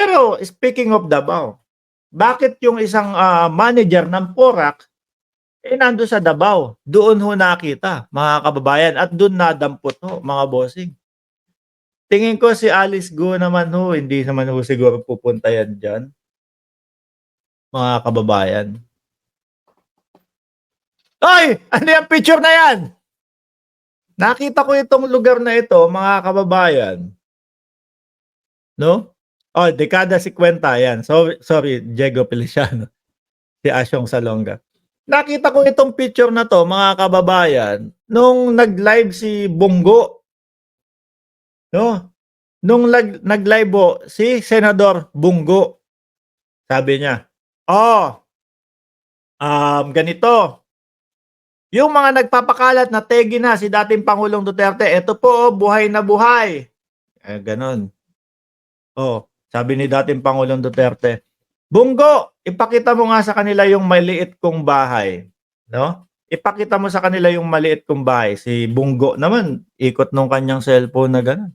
Pero speaking of Davao, bakit yung isang manager ng Porac nandun sa Davao? Doon ho nakita, mga kababayan, at doon nadampot ho, mga bossing. Tingin ko si Alice Go naman ho, hindi naman ho siguro pupunta yan dyan, mga kababayan. Oy! Ano yung picture na yan? Nakita ko itong lugar na ito, mga kababayan. No? Oh, dekada 50 yan. So, sorry, Diego Feliciano. Si Asyong Salonga. Nakita ko itong picture na to, mga kababayan, nung nag-live si Bongo. No? Nung nag-live po si Senador Bongo. Sabi niya, ganito. Yung mga nagpapakalat na tegi na si dating Pangulong Duterte, ito po, buhay na buhay. Ganon. Sabi ni dating Pangulong Duterte, Bongo, ipakita mo nga sa kanila yung maliit kong bahay. No? Ipakita mo sa kanila yung maliit kong bahay. Si Bongo naman, ikot nung kanyang cellphone na gano'n.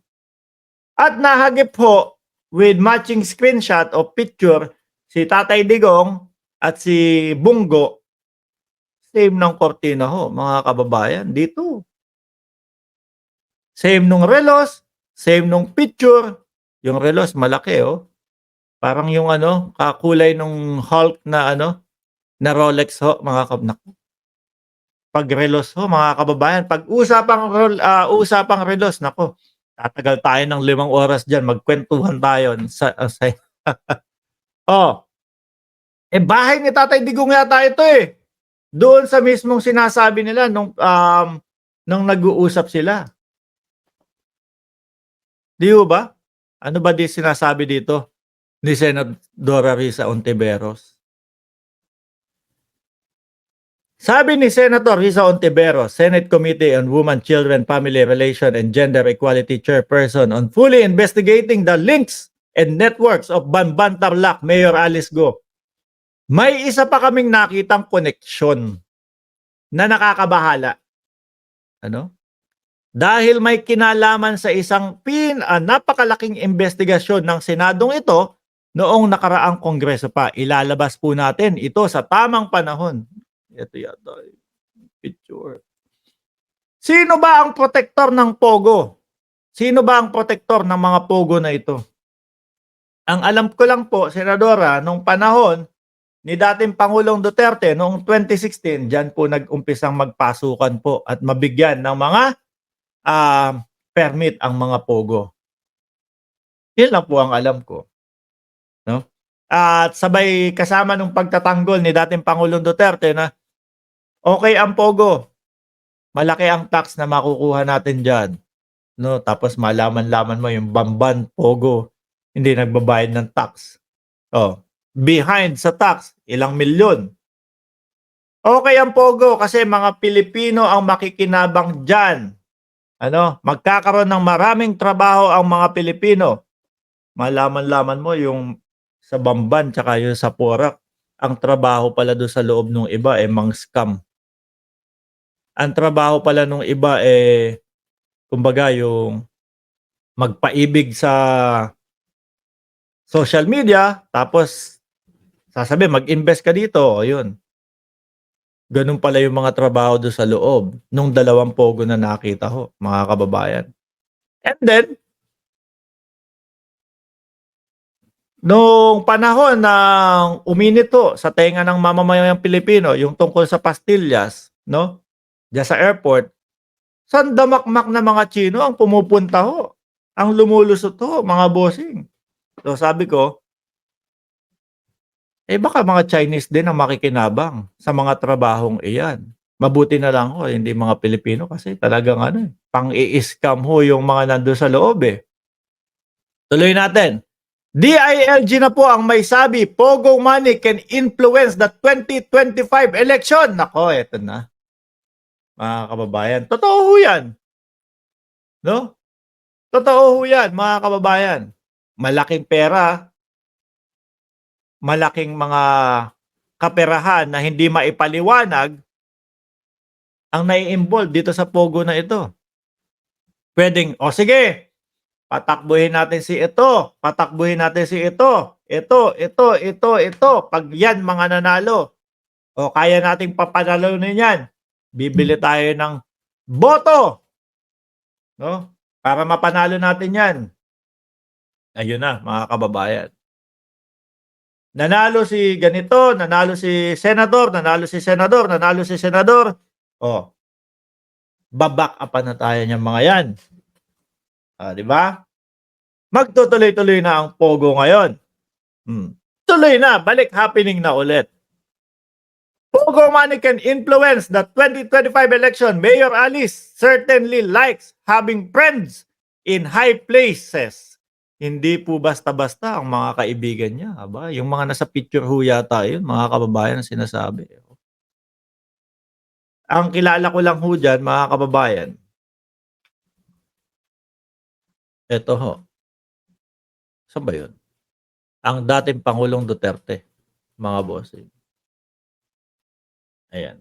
At nahagip po with matching screenshot o picture si Tatay Digong at si Bongo. Same ng kortina ho, mga kababayan, dito. Same nung relos, same nung picture. Yung relos malaki Parang yung kakulay nung Hulk na na Rolex ho, mga naku. Pag relos ho, mga kababayan, pag usapang relos, nako. Tatagal tayo ng 5 oras diyan, magkwentuhan tayo sa bahay ni Tatay Digong yata ito eh. Doon sa mismong sinasabi nila nung nag-uusap sila. Di ba? Ano ba di sinasabi dito ni Senadora Risa Ontiveros? Sabi ni Senator Risa Ontiveros, Senate Committee on Women, Children, Family Relation and Gender Equality Chairperson on fully investigating the links and networks of Banban Tarlac, Mayor Alice Go. May isa pa kaming nakitang koneksyon na nakakabahala. Dahil may kinalaman sa isang napakalaking investigasyon ng Senadong ito noong nakaraang kongreso pa. Ilalabas po natin ito sa tamang panahon. Ito yata picture. Sino ba ang protektor ng Pogo? Sino ba ang protektor ng mga Pogo na ito? Ang alam ko lang po, Senadora, nung panahon ni dating Pangulong Duterte noong 2016, diyan po nag-umpisang magpasukan po at mabigyan ng mga permit ang mga Pogo. Yan lang po ang alam ko. No? At sabay kasama nung pagtatanggol ni dating Pangulong Duterte na okay ang Pogo. Malaki ang tax na makukuha natin diyan. No, tapos malaman-laman mo yung Bamban Pogo hindi nagbabayad ng tax. Behind sa tax, ilang milyon. Okay ang Pogo kasi mga Pilipino ang makikinabang diyan. Magkakaroon ng maraming trabaho ang mga Pilipino. Malaman-laman mo yung sa Bamban tsaka yung sa Porac, ang trabaho pala doon sa loob ng iba mang-scam. Ang trabaho pala nung iba kumbaga yung magpaibig sa social media, tapos sasabi mag-invest ka dito, yun. Ganun pala yung mga trabaho doon sa loob nung 2 Pogo na nakita ho, mga kababayan. And then, nung panahon ng uminito sa tenga ng mamamayang Pilipino, yung tungkol sa pastillas, no? Diyan sa airport, sandamakmak na mga Chino ang pumupunta ho. Ang lumulusot ho, mga bossing. So sabi ko, baka mga Chinese din ang makikinabang sa mga trabahong iyan. Mabuti na lang ho, hindi mga Pilipino kasi talagang pang-i-scam ho yung mga nandun sa loob Tuloy natin. DILG na po ang may sabi, Pogo money can influence the 2025 election. Nako, eto na. Mga kababayan, totoo ho yan. No? Totoo ho yan, mga kababayan. Malaking pera, malaking mga kaperahan na hindi maipaliwanag ang nai-involve dito sa Pogo na ito. Pwedeng, sige, patakbuhin natin si ito, patakbuhin natin si ito. 'Pag 'yan mga nanalo, o kaya nating papanalunin 'yan, bibili tayo ng boto, 'no, para mapanalo natin 'yan. Ayun na, mga kababayan. Nanalo si ganito, nanalo si senador, nanalo si senador, nanalo si senador. Oh, ba-back-up-pan na tayo niyang mga 'yan, 'di ba? Magtutuloy-tuloy na ang pogo ngayon. Tuloy na, balik happening na ulit. Pogo money can influence the 2025 election. Mayor Alice certainly likes having friends in high places. Hindi po basta-basta ang mga kaibigan niya, aba, yung mga nasa picture ho yata yun, mga kababayan, ang sinasabi. Ang kilala ko lang ho diyan, mga kababayan, eto ho, saan ba yun? Ang dating Pangulong Duterte, mga bossing. Ayan.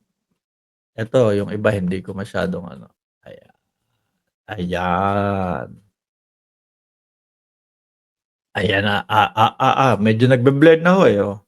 Eto, yung iba hindi ko masyadong ano, ayan. Ayan. Ayan na, medyo nagbe-blurred na ho, eh, oh.